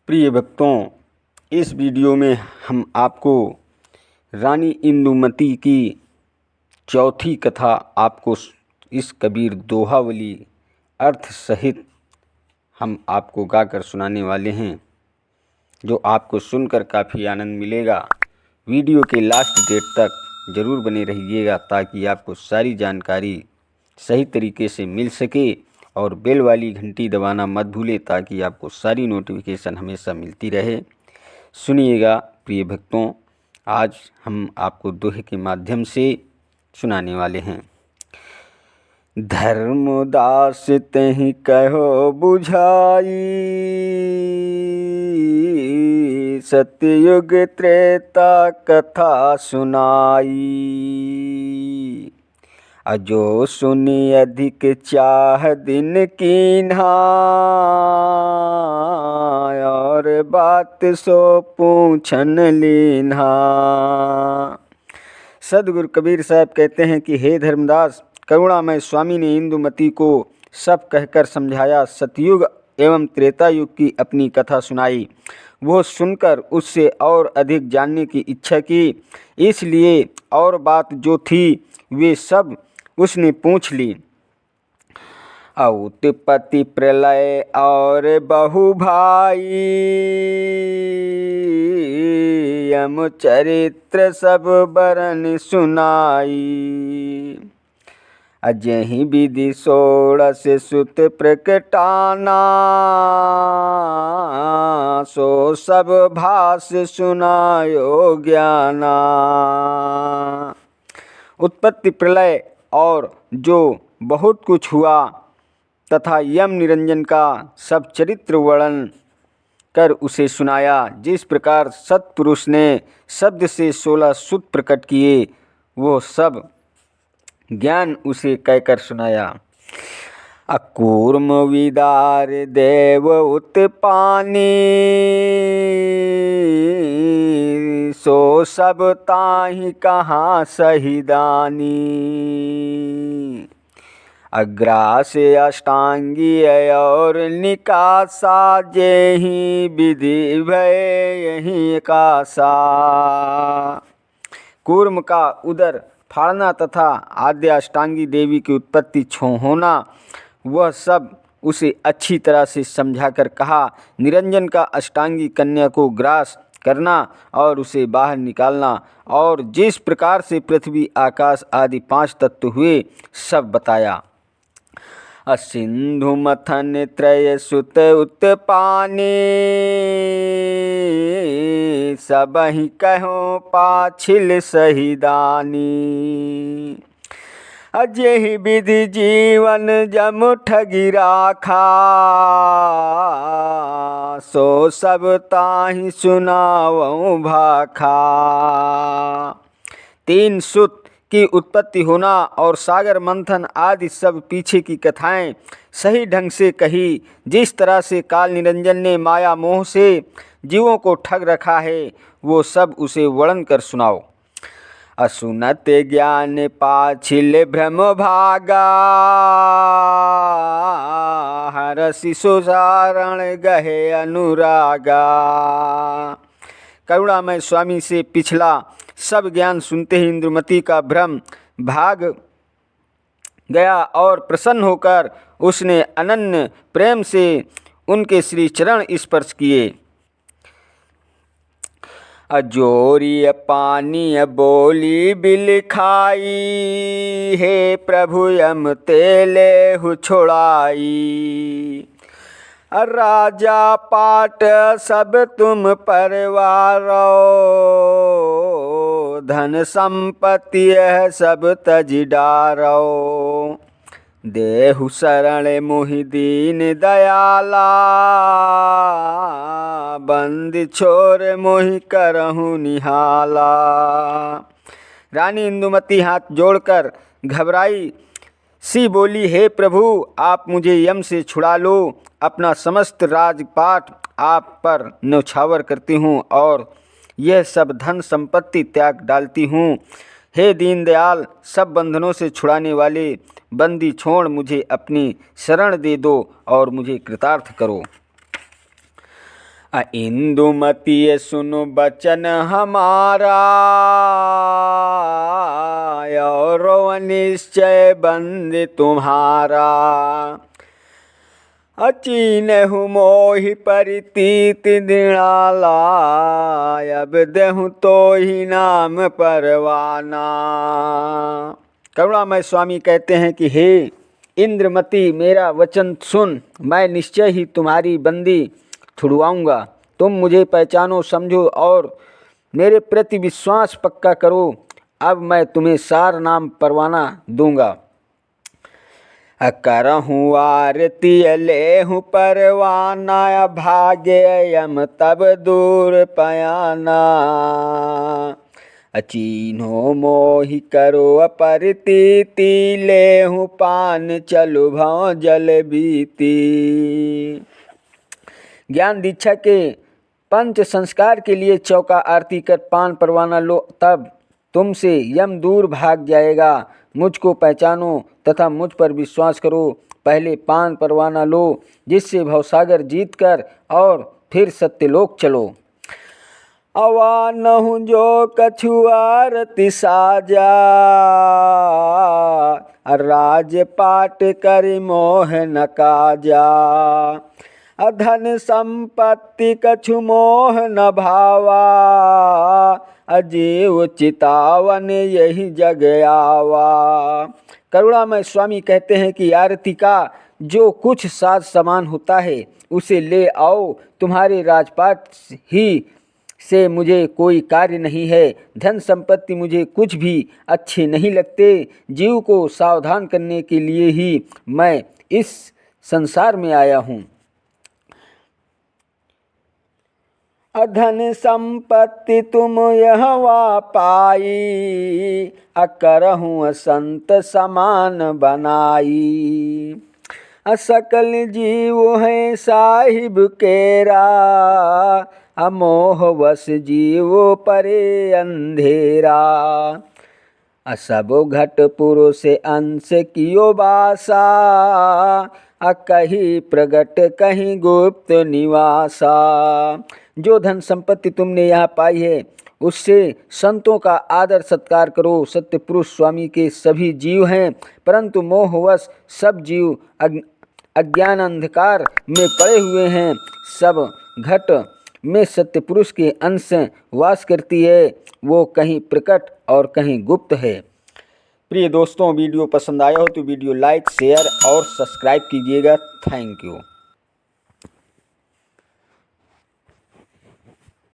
प्रिय भक्तों, इस वीडियो में हम आपको रानी इंदुमती की चौथी कथा आपको इस कबीर दोहावली अर्थ सहित हम आपको गाकर सुनाने वाले हैं, जो आपको सुनकर काफ़ी आनंद मिलेगा। वीडियो के लास्ट डेट तक ज़रूर बने रहिएगा ताकि आपको सारी जानकारी सही तरीके से मिल सके, और बेल वाली घंटी दबाना मत भूलें ताकि आपको सारी नोटिफिकेशन हमेशा मिलती रहे। सुनिएगा प्रिय भक्तों, आज हम आपको दोहे के माध्यम से सुनाने वाले हैं। धर्मदास तेहि कहो बुझाई, सतयुग त्रेता कथा सुनाई। अजो सुनी अधिक चाह दिन कीन्हा, और बात सो पूछन लीन्हा। सदगुरु कबीर साहब कहते हैं कि हे धर्मदास, करुणामय स्वामी ने इंदुमती को सब कहकर समझाया, सतयुग एवं त्रेता युग की अपनी कथा सुनाई। वो सुनकर उससे और अधिक जानने की इच्छा की, इसलिए और बात जो थी वे सब उसने पूछ ली। उत्पत्ति प्रलय और बहु भाई, यम चरित्र सब बरन सुनाई। अजहि विधि 16 सुत प्रकटाना, सो सब भास सुनायो ज्ञाना। उत्पत्ति प्रलय और जो बहुत कुछ हुआ तथा यम निरंजन का सब चरित्र वर्णन कर उसे सुनाया। जिस प्रकार सत्पुरुष ने शब्द से 16 सुत प्रकट किए, वो सब ज्ञान उसे कहकर सुनाया। अकूर्म विदार देव उत्पानी, सो सब ताहि कहाँ सहिदानी। अग्रास अष्टांगी और निकासा, जेहि विधि भय यही कासा। कूर्म का उदर फाड़ना तथा आद्य अष्टांगी देवी की उत्पत्ति होना, वह सब उसे अच्छी तरह से समझाकर कहा। निरंजन का अष्टांगी कन्या को ग्रास करना और उसे बाहर निकालना, और जिस प्रकार से पृथ्वी आकाश आदि 5 तत्व हुए सब बताया। सिंधु मथन त्रय सुत उत्पानी, सबहि कहो पाछिल सहिदानी। अजेहि विधि जीवन जम ठगी राखा, सो सब ताहि सुनावऊँ भाखा। 3 सुत की उत्पत्ति होना और सागर मंथन आदि सब पीछे की कथाएं सही ढंग से कही। जिस तरह से काल निरंजन ने माया मोह से जीवों को ठग रखा है, वो सब उसे वर्णन कर सुनाओ। असुनत ज्ञान पाछिल भ्रम भागा, हरसि सुसारण गहे अनुरागा। करुणामय स्वामी से पिछला सब ज्ञान सुनते ही इंदुमती का भ्रम भाग गया और प्रसन्न होकर उसने अनन्य प्रेम से उनके श्री चरण स्पर्श किए। अजोरी पानी बोली बिल खाई, हे प्रभु यम तेले हु छोड़ाई। राजा पाट सब तुम परवारो, धन संपत्ति सब तज डारो। देहु शरण मोहि दीन दयाला, बंद छोर मोहि करहु निहाला। रानी इंदुमती हाथ जोड़कर घबराई सी बोली, हे प्रभु आप मुझे यम से छुड़ा लो। अपना समस्त राजपाट आप पर न्यौछावर करती हूँ और यह सब धन संपत्ति त्याग डालती हूँ। हे दीनदयाल, सब बंधनों से छुड़ाने वाले बंदी छोड़ मुझे अपनी शरण दे दो और मुझे कृतार्थ करो। इंदुमती सुनो बचन हमारा, और निश्चय बंद तुम्हारा। अचीनहु मोहि परितीत दिनाला, अब देहु तो ही नाम परवाना। करुणामय स्वामी कहते हैं कि हे इंद्रमती, मेरा वचन सुन, मैं निश्चय ही तुम्हारी बंदी छुड़वाऊंगा। तुम मुझे पहचानो, समझो और मेरे प्रति विश्वास पक्का करो। अब मैं तुम्हें सार नाम परवाना दूंगा। करहूँ आरती लेहूँ परवाना, भाग्य यम तब दूर पयाना। अचीन्हो मोहि करो अपरतीति, लेहूँ पान चलु भव जल बीती। ज्ञान दीक्षा के पंच संस्कार के लिए चौका आरती कर पान परवाना लो, तब तुमसे यम दूर भाग जाएगा। मुझको पहचानो तथा मुझ पर विश्वास करो। पहले पान परवाना लो, जिससे भवसागर जीत कर और फिर सत्यलोक चलो। अवानहु जो कछु आरती साजा, राजपाट करि मोह न काजा। अधन संपत्ति कछु मोह न भावा, अजीव चितावन यही जग आवा। करुणामय स्वामी कहते हैं कि आरती का जो कुछ साज सामान होता है उसे ले आओ। तुम्हारे राजपाट ही से मुझे कोई कार्य नहीं है। धन संपत्ति मुझे कुछ भी अच्छे नहीं लगते। जीव को सावधान करने के लिए ही मैं इस संसार में आया हूँ। अधन संपत्ति तुम यहवा पाई, अकरहूँ संत समान बनाई। असकल जीव है साहिब केरा, अमोह वश जीव परे अंधेरा। सब घट पुरुष अंश कियो बासा, कहीं प्रगट कहीं गुप्त निवासा। जो धन संपत्ति तुमने यहाँ पाई है उससे संतों का आदर सत्कार करो। सत्य पुरुष स्वामी के सभी जीव हैं, परंतु मोहवश सब जीव अज्ञान अंधकार में पड़े हुए हैं। सब घट में सत्य पुरुष के अंश वास करती है, वो कहीं प्रकट और कहीं गुप्त है। प्रिय दोस्तों, वीडियो पसंद आया हो तो वीडियो लाइक, शेयर और सब्सक्राइब कीजिएगा। Thank you.